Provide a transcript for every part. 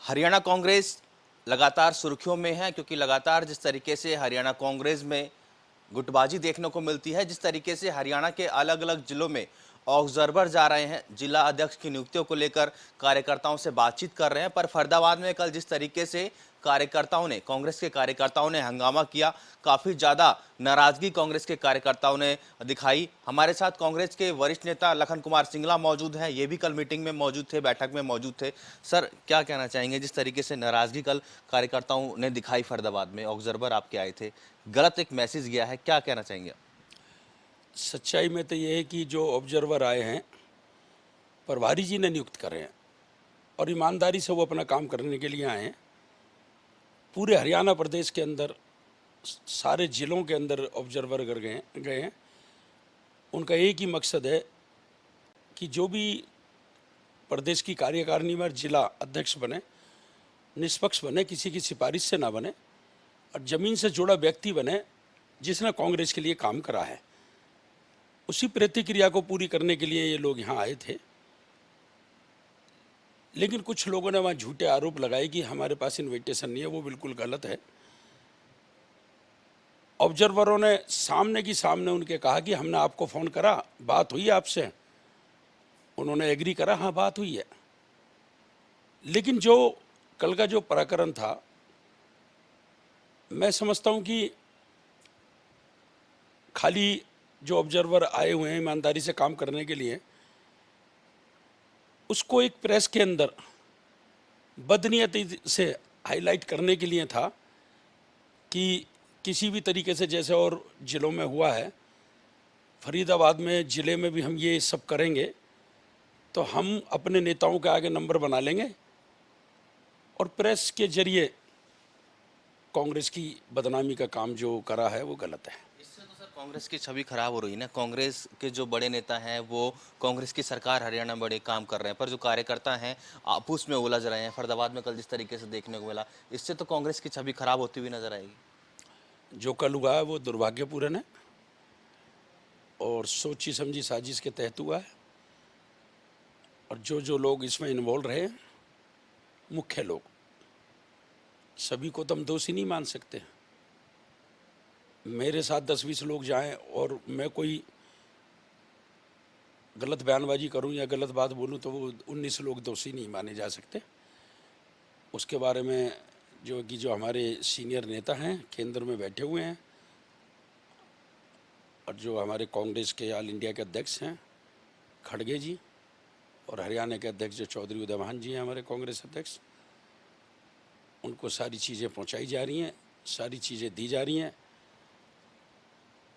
हरियाणा कांग्रेस लगातार सुर्खियों में है क्योंकि लगातार जिस तरीके से हरियाणा कांग्रेस में गुटबाजी देखने को मिलती है, जिस तरीके से हरियाणा के अलग अलग जिलों में ऑब्जर्वर जा रहे हैं, जिला अध्यक्ष की नियुक्तियों को लेकर कार्यकर्ताओं से बातचीत कर रहे हैं। पर फरीदाबाद में कल जिस तरीके से कांग्रेस के कार्यकर्ताओं ने हंगामा किया, काफी ज्यादा नाराजगी कांग्रेस के कार्यकर्ताओं ने दिखाई। हमारे साथ कांग्रेस के वरिष्ठ नेता लखन कुमार सिंगला मौजूद हैं, ये भी कल मीटिंग में मौजूद थे, बैठक में मौजूद थे। सर, क्या कहना चाहेंगे, जिस तरीके से नाराजगी कल कार्यकर्ताओं ने दिखाई फरीदाबाद में, ऑब्जर्वर आपके आए थे, गलत एक मैसेज गया है, क्या कहना चाहेंगे? सच्चाई में तो ये है कि जो ऑब्जर्वर आए हैं प्रभारी जी ने नियुक्त करे हैं और ईमानदारी से वो अपना काम करने के लिए आए हैं। पूरे हरियाणा प्रदेश के अंदर सारे ज़िलों के अंदर ऑब्जर्वर कर गए हैं। उनका एक ही मकसद है कि जो भी प्रदेश की कार्यकारिणी में जिला अध्यक्ष बने, निष्पक्ष बने, किसी की सिफारिश से ना बने और ज़मीन से जुड़ा व्यक्ति बने जिसने कांग्रेस के लिए काम करा है। उसी प्रतिक्रिया को पूरी करने के लिए ये लोग यहाँ आए थे। लेकिन कुछ लोगों ने वहाँ झूठे आरोप लगाए कि हमारे पास इनविटेशन नहीं है, वो बिल्कुल गलत है। ऑब्जर्वरों ने सामने की सामने उनके कहा कि हमने आपको फ़ोन करा, बात हुई आपसे? उन्होंने एग्री करा, हाँ बात हुई है। लेकिन जो कल का जो प्रकरण था, मैं समझता हूँ कि खाली जो ऑब्जर्वर आए हुए हैं ईमानदारी से काम करने के लिए, उसको एक प्रेस के अंदर बदनीयती से हाईलाइट करने के लिए था कि किसी भी तरीके से, जैसे और ज़िलों में हुआ है, फरीदाबाद में ज़िले में भी हम ये सब करेंगे तो हम अपने नेताओं के आगे नंबर बना लेंगे और प्रेस के जरिए कांग्रेस की बदनामी का काम जो करा है वो गलत है। इससे तो सर कांग्रेस की छवि खराब हो रही है ना। कांग्रेस के जो बड़े नेता हैं वो कांग्रेस की सरकार हरियाणा में बड़े काम कर रहे हैं, पर जो कार्यकर्ता हैं आपस में उलझ रहे हैं। फरीदाबाद में कल जिस तरीके से देखने को मिला, इससे तो कांग्रेस की छवि खराब होती हुई नजर आएगी। जो कल हुआ है वो दुर्भाग्यपूर्ण है और सोची समझी साजिश के तहत हुआ है। और जो लोग इसमें इन्वॉल्व रहे, मुख्य लोग, सभी को तो हम दोषी नहीं मान सकते। मेरे साथ 10-20 लोग जाएं और मैं कोई गलत बयानबाजी करूं या गलत बात बोलूं तो वो 19 लोग दोषी नहीं माने जा सकते। उसके बारे में जो हमारे सीनियर नेता हैं केंद्र में बैठे हुए हैं और जो हमारे कांग्रेस के ऑल इंडिया के अध्यक्ष हैं खड़गे जी, और हरियाणा के अध्यक्ष जो चौधरी उदयमान जी हैं हमारे कांग्रेस अध्यक्ष, उनको सारी चीज़ें पहुंचाई जा रही हैं, सारी चीज़ें दी जा रही हैं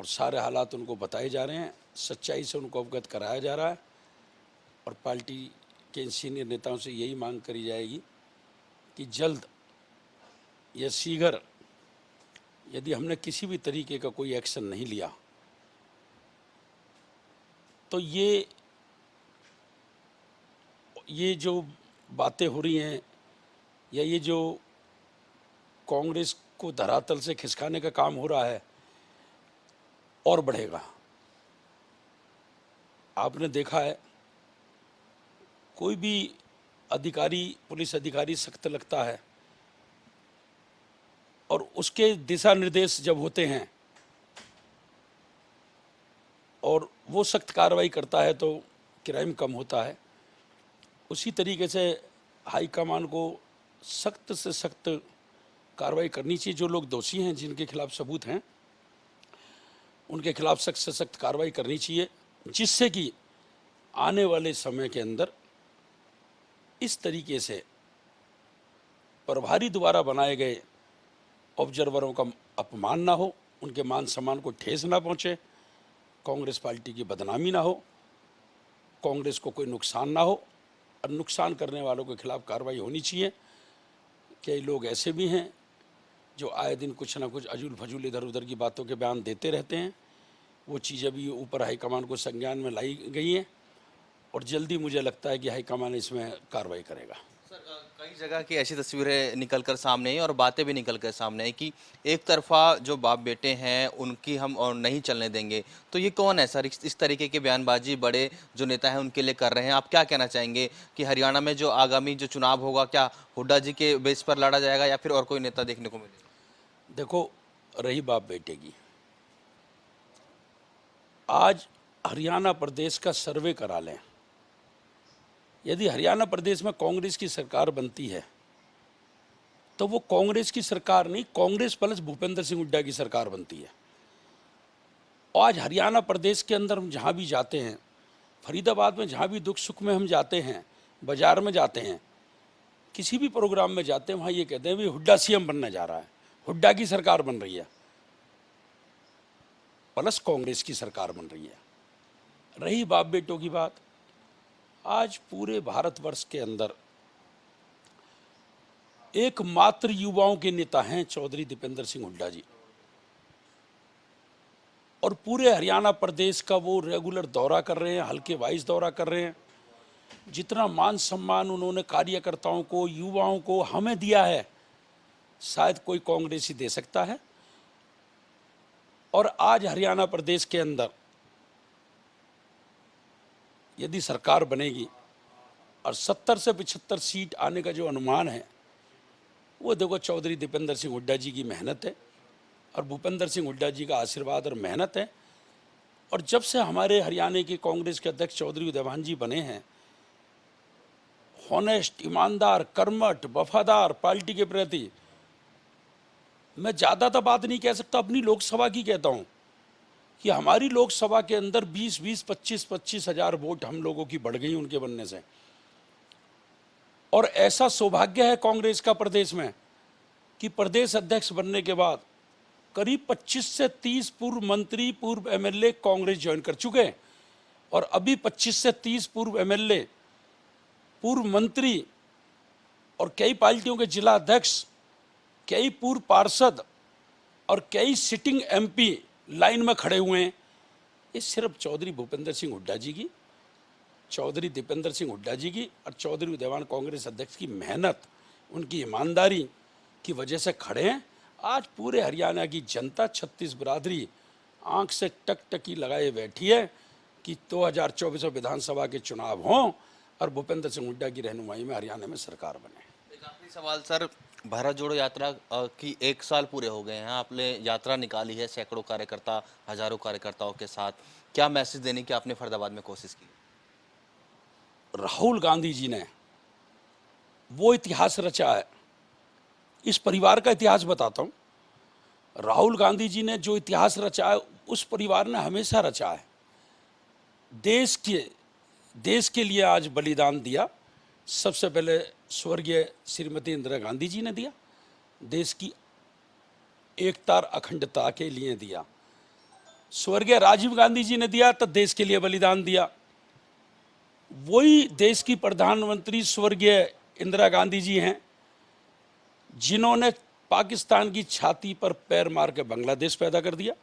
और सारे हालात उनको बताए जा रहे हैं, सच्चाई से उनको अवगत कराया जा रहा है। और पार्टी के सीनियर नेताओं से यही मांग करी जाएगी कि जल्द या शीघ्र यदि हमने किसी भी तरीके का कोई एक्शन नहीं लिया तो ये जो बातें हो रही हैं या ये जो कांग्रेस को धरातल से खिसकाने का काम हो रहा है और बढ़ेगा। आपने देखा है कोई भी अधिकारी, पुलिस अधिकारी सख्त लगता है और उसके दिशा निर्देश जब होते हैं और वो सख्त कार्रवाई करता है तो क्राइम कम होता है। उसी तरीके से हाईकमान को सख्त से सख्त कार्रवाई करनी चाहिए। जो लोग दोषी हैं, जिनके खिलाफ सबूत हैं, उनके खिलाफ सख्त से सख्त कार्रवाई करनी चाहिए, जिससे कि आने वाले समय के अंदर इस तरीके से प्रभारी द्वारा बनाए गए ऑब्जर्वरों का अपमान ना हो, उनके मान सम्मान को ठेस ना पहुँचे, कांग्रेस पार्टी की बदनामी ना हो, कांग्रेस को कोई नुकसान ना हो और नुकसान करने वालों के खिलाफ कार्रवाई होनी चाहिए। कई लोग ऐसे भी हैं जो आए दिन कुछ ना कुछ अजूल फजूल इधर उधर की बातों के बयान देते रहते हैं। वो चीज़ें भी ऊपर हाईकमान को संज्ञान में लाई गई हैं और जल्दी मुझे लगता है कि हाईकमान इसमें कार्रवाई करेगा। सर, कई जगह की ऐसी तस्वीरें निकल कर सामने आई और बातें भी निकल कर सामने आई कि एक तरफा जो बाप बेटे हैं उनकी हम और नहीं चलने देंगे। तो ये कौन है सर, इस तरीके की बयानबाजी बड़े जो नेता हैं उनके लिए कर रहे हैं? आप क्या कहना चाहेंगे कि हरियाणा में जो आगामी जो चुनाव होगा, क्या हुड्डा जी के बेस पर लड़ा जाएगा या फिर और कोई नेता देखने को मिलेगा? देखो, रही बाप बेटे की, आज हरियाणा प्रदेश का सर्वे करा लें। यदि हरियाणा प्रदेश में कांग्रेस की सरकार बनती है तो वो कांग्रेस की सरकार नहीं, कांग्रेस प्लस भूपेंद्र सिंह हुड्डा की सरकार बनती है। आज हरियाणा प्रदेश के अंदर हम जहाँ भी जाते हैं, फरीदाबाद में जहाँ भी दुख सुख में हम जाते हैं, बाजार में जाते हैं, किसी भी प्रोग्राम में जाते हैं, वहाँ ये कहते हैं भी हुड्डा सीएम बनने जा रहा है, हुड्डा की सरकार बन रही है, प्लस कांग्रेस की सरकार बन रही है। रही बाप बेटों की बात, आज पूरे भारतवर्ष के अंदर एकमात्र युवाओं के नेता हैं चौधरी दीपेंद्र सिंह हुड्डा जी, और पूरे हरियाणा प्रदेश का वो रेगुलर दौरा कर रहे हैं, हल्के वाइज दौरा कर रहे हैं। जितना मान सम्मान उन्होंने कार्यकर्ताओं को, युवाओं को, हमें दिया है, शायद कोई कांग्रेसी दे सकता है। और आज हरियाणा प्रदेश के अंदर यदि सरकार बनेगी और 70 से 75 सीट आने का जो अनुमान है, वो देखो चौधरी दीपेंद्र सिंह हुड्डा जी की मेहनत है और भूपेंद्र सिंह हुड्डा जी का आशीर्वाद और मेहनत है। और जब से हमारे हरियाणा के कांग्रेस के अध्यक्ष चौधरी उदयभान जी बने हैं, हॉनेस्ट, ईमानदार, कर्मठ, वफादार पार्टी के प्रति, मैं ज़्यादा तो बात नहीं कह सकता, अपनी लोकसभा की कहता हूँ कि हमारी लोकसभा के अंदर 20-20, 25-25 हज़ार वोट हम लोगों की बढ़ गई उनके बनने से। और ऐसा सौभाग्य है कांग्रेस का प्रदेश में कि प्रदेश अध्यक्ष बनने के बाद करीब 25 से 30 पूर्व मंत्री, पूर्व एमएलए कांग्रेस ज्वाइन कर चुके हैं। और अभी 25 से 30 पूर्व एमएलए, पूर्व मंत्री और कई पार्टियों के जिला अध्यक्ष, कई पूर्व पार्षद और कई सिटिंग एमपी लाइन में खड़े हुए हैं। ये सिर्फ चौधरी भूपेंद्र सिंह हुड्डा जी की, चौधरी दीपेंद्र सिंह हुड्डा जी की और चौधरी उदयभान कांग्रेस अध्यक्ष की मेहनत, उनकी ईमानदारी की वजह से खड़े हैं। आज पूरे हरियाणा की जनता, 36 बिरादरी आंख से टकटकी लगाए बैठी है कि 2024 में विधानसभा के चुनाव हों और भूपेंद्र सिंह हुड्डा की रहनुमाई में हरियाणा में सरकार बने। एक आखिरी सवाल सर, भारत जोड़ो यात्रा की 1 साल पूरे हो गए हैं, आपने यात्रा निकाली है सैकड़ों कार्यकर्ता, हजारों कार्यकर्ताओं के साथ, क्या मैसेज देने की आपने फरीदाबाद में कोशिश की? राहुल गांधी जी ने वो इतिहास रचा है, इस परिवार का इतिहास बताता हूँ। राहुल गांधी जी ने जो इतिहास रचा है, उस परिवार ने हमेशा रचा है। देश के लिए आज बलिदान दिया। सबसे पहले स्वर्गीय श्रीमती इंदिरा गांधी जी ने दिया, देश की एकता और अखंडता के लिए दिया। स्वर्गीय राजीव गांधी जी ने दिया तो देश के लिए बलिदान दिया। वही देश की प्रधानमंत्री स्वर्गीय इंदिरा गांधी जी हैं जिन्होंने पाकिस्तान की छाती पर पैर मार के बांग्लादेश पैदा कर दिया।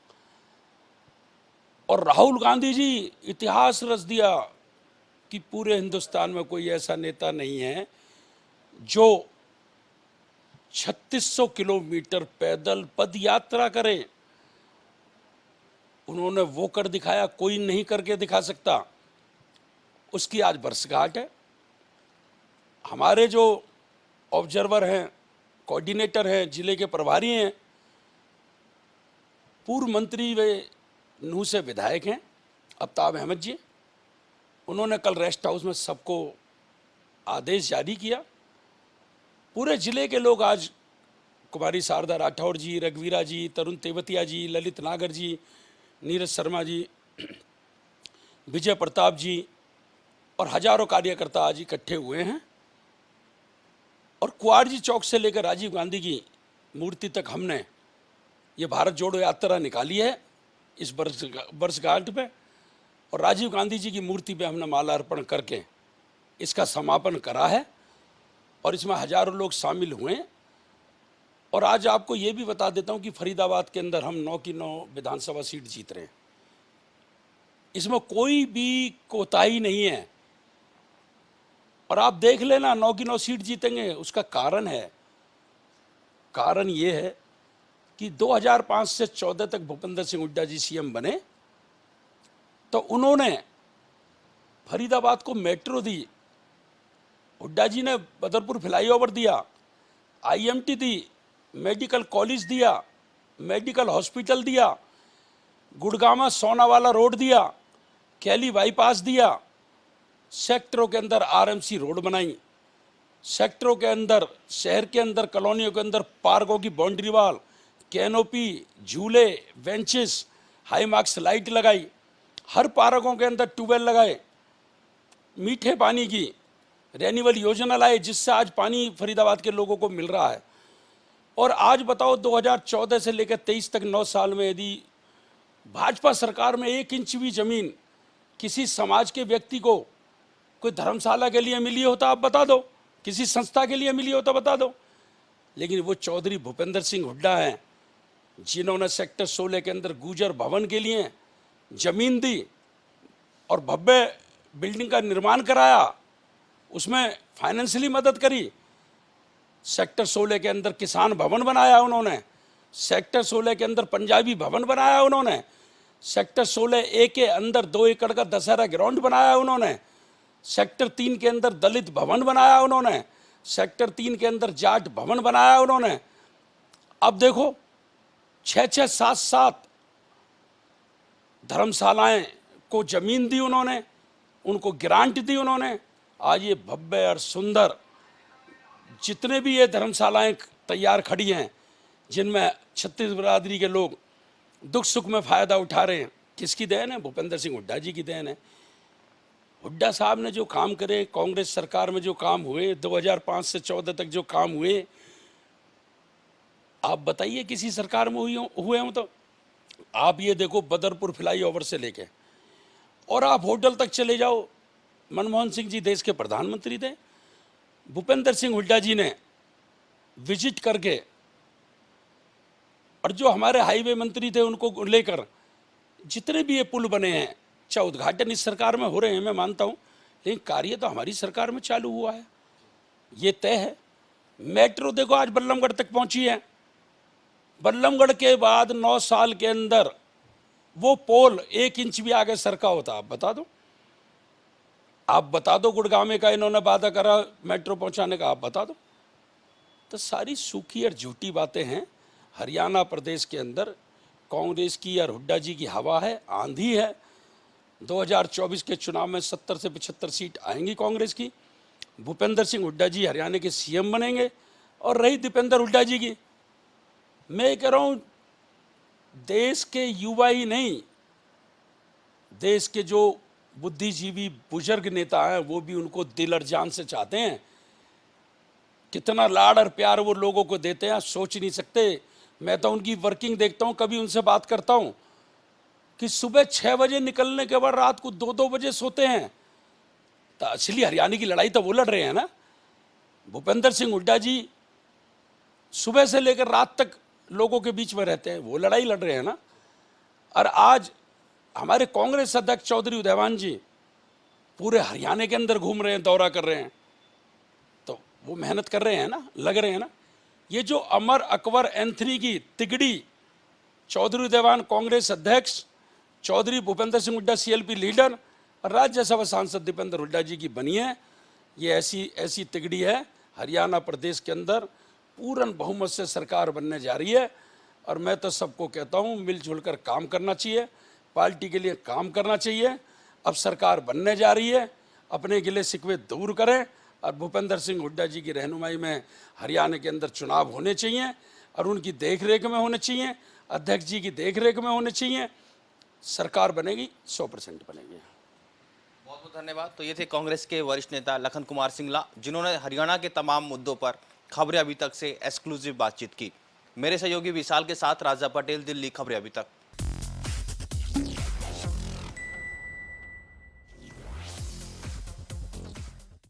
और राहुल गांधी जी इतिहास रच दिया कि पूरे हिंदुस्तान में कोई ऐसा नेता नहीं है जो 3600 किलोमीटर पैदल पद यात्रा करे। उन्होंने वो कर दिखाया, कोई नहीं करके दिखा सकता। उसकी आज वर्षगांठ है। हमारे जो ऑब्जर्वर हैं, कोऑर्डिनेटर हैं, जिले के प्रभारी हैं, पूर्व मंत्री वे नूह से विधायक हैं आफ्ताब अहमद जी, उन्होंने कल रेस्ट हाउस में सबको आदेश जारी किया। पूरे जिले के लोग आज कुमारी शारदा राठौड़ जी, रघुवीरा जी, तरुण तेवतिया जी, ललित नागर जी, नीरज शर्मा जी, विजय प्रताप जी और हजारों कार्यकर्ता आज इकट्ठे हुए हैं। और कुआरजी चौक से लेकर राजीव गांधी की मूर्ति तक हमने ये भारत जोड़ो यात्रा निकाली है इस वर्षगांठ पे। और राजीव गांधी जी की मूर्ति पे हमने माला अर्पण करके इसका समापन करा है और इसमें हजारों लोग शामिल हुए हैं। और आज आपको ये भी बता देता हूँ कि फरीदाबाद के अंदर हम 9 की 9 विधानसभा सीट जीत रहे हैं। इसमें कोई भी कोताही नहीं है। और आप देख लेना 9 की 9 सीट जीतेंगे। उसका कारण ये है कि 2005 से 14 तक भूपेंद्र सिंह हुड्डा जी सीएम बने तो उन्होंने फरीदाबाद को मेट्रो दी, हुड्डा जी ने बदरपुर फ्लाईओवर दिया, आईएमटी दी, मेडिकल कॉलेज दिया, मेडिकल हॉस्पिटल दिया, गुड़गामा सोनावाला रोड दिया, कैली बाईपास दिया, सेक्टरों के अंदर आरएमसी रोड बनाई, सेक्टरों के अंदर, शहर के अंदर, कॉलोनियों के अंदर पार्कों की बाउंड्री वाल, कैनोपी, झूले, बेंचेस, हाई मार्क्स लाइट लगाई, हर पार्कों के अंदर ट्यूबवेल लगाए, मीठे पानी की रेन्यूअल योजना लाए जिससे आज पानी फरीदाबाद के लोगों को मिल रहा है। और आज बताओ 2014 से लेकर 23 तक 9 साल में यदि भाजपा सरकार में 1 इंच भी जमीन किसी समाज के व्यक्ति को कोई धर्मशाला के लिए मिली हो तो आप बता दो, किसी संस्था के लिए मिली हो तो बता दो। लेकिन वो चौधरी भूपेंद्र सिंह हुड्डा हैं जिन्होंने सेक्टर 16 के अंदर गुजर भवन के लिए जमीन दी और भव्य बिल्डिंग का निर्माण कराया, उसमें फाइनेंशियली मदद करी। सेक्टर 16 के अंदर किसान भवन बनाया उन्होंने, सेक्टर 16 के अंदर पंजाबी भवन बनाया उन्होंने, सेक्टर 16A के अंदर 2 एकड़ का दशहरा ग्राउंड बनाया उन्होंने, सेक्टर 3 के अंदर दलित भवन बनाया उन्होंने, सेक्टर 3 के अंदर जाट भवन बनाया उन्होंने। अब देखो 6-6, 7-7 धर्मशालाएं को जमीन दी उन्होंने, उनको ग्रांट दी उन्होंने। आज ये भव्य और सुंदर जितने भी ये धर्मशालाएं तैयार खड़ी हैं जिनमें छत्तीस बिरादरी के लोग दुख सुख में फ़ायदा उठा रहे हैं, किसकी देन है? भूपेंद्र सिंह हुड्डा जी की देन है। हुड्डा साहब ने जो काम करे, कांग्रेस सरकार में जो काम हुए, 2005 से 14 तक जो काम हुए, आप बताइए किसी सरकार में हुए हों तो? आप ये देखो बदरपुर फ्लाईओवर से लेके और आप होटल तक चले जाओ, मनमोहन सिंह जी देश के प्रधानमंत्री थे, भूपेंद्र सिंह हुड्डा जी ने विजिट करके और जो हमारे हाईवे मंत्री थे उनको लेकर जितने भी ये पुल बने हैं, चाहे उद्घाटन इस सरकार में हो रहे हैं मैं मानता हूँ, लेकिन कार्य तो हमारी सरकार में चालू हुआ है, ये तय है। मेट्रो देखो आज बल्लमगढ़ तक पहुंची है, बल्लमगढ़ के बाद 9 साल के अंदर वो पोल 1 इंच भी आगे सरका होता, आप बता दो गुड़गांव का इन्होंने वादा करा मेट्रो पहुंचाने का, आप बता दो। तो सारी सूखी और झूठी बातें हैं। हरियाणा प्रदेश के अंदर कांग्रेस की और हुड्डा जी की हवा है, आंधी है। 2024 के चुनाव में 70 से 75 सीट आएंगी कांग्रेस की, भूपेंद्र सिंह हुड्डा जी हरियाणा के सीएम बनेंगे। और रही दीपेंद्र हुड्डा जी की, मैं कह रहा हूँ देश के युवा ही नहीं, देश के जो बुद्धिजीवी बुजुर्ग नेता हैं वो भी उनको दिल और जान से चाहते हैं। कितना लाड़ और प्यार वो लोगों को देते हैं, आप सोच नहीं सकते। मैं तो उनकी वर्किंग देखता हूँ, कभी उनसे बात करता हूँ कि सुबह 6 बजे निकलने के बाद रात को 2-2 बजे सोते हैं। तो असली हरियाणा की लड़ाई तो वो लड़ रहे हैं ना। भूपेंद्र सिंह हुड्डा जी सुबह से लेकर रात तक लोगों के बीच में रहते हैं, वो लड़ाई लड़ रहे हैं ना। और आज हमारे कांग्रेस अध्यक्ष चौधरी उदयवान जी पूरे हरियाणा के अंदर घूम रहे हैं, दौरा कर रहे हैं, तो वो मेहनत कर रहे हैं ना, लग रहे हैं ना। ये जो अमर अकबर एंथनी की तिगड़ी चौधरी उदयवान कांग्रेस अध्यक्ष, चौधरी भूपेंद्र सिंह हुड्डा सीएलपी लीडर और राज्यसभा सांसद दीपेंद्र हुड्डा जी की बनी है, ये ऐसी तिगड़ी है। हरियाणा प्रदेश के अंदर पूर्ण बहुमत से सरकार बनने जा रही है। और मैं तो सबको कहता हूँ मिलजुल कर काम करना चाहिए, पार्टी के लिए काम करना चाहिए। अब सरकार बनने जा रही है, अपने गिले शिकवे दूर करें और भूपेंद्र सिंह हुड्डा जी की रहनुमाई में हरियाणा के अंदर चुनाव होने चाहिए और उनकी देखरेख में होने चाहिए, अध्यक्ष जी की देखरेख में होने चाहिए। सरकार बनेगी, 100% बनेगी। बहुत बहुत धन्यवाद। तो ये थे कांग्रेस के वरिष्ठ नेता लखन कुमार सिंगला, जिन्होंने हरियाणा के तमाम मुद्दों पर खबरें अभी तक से एक्सक्लूसिव बातचीत की। मेरे सहयोगी विशाल के साथ राजा पटेल, दिल्ली खबरें अभी तक।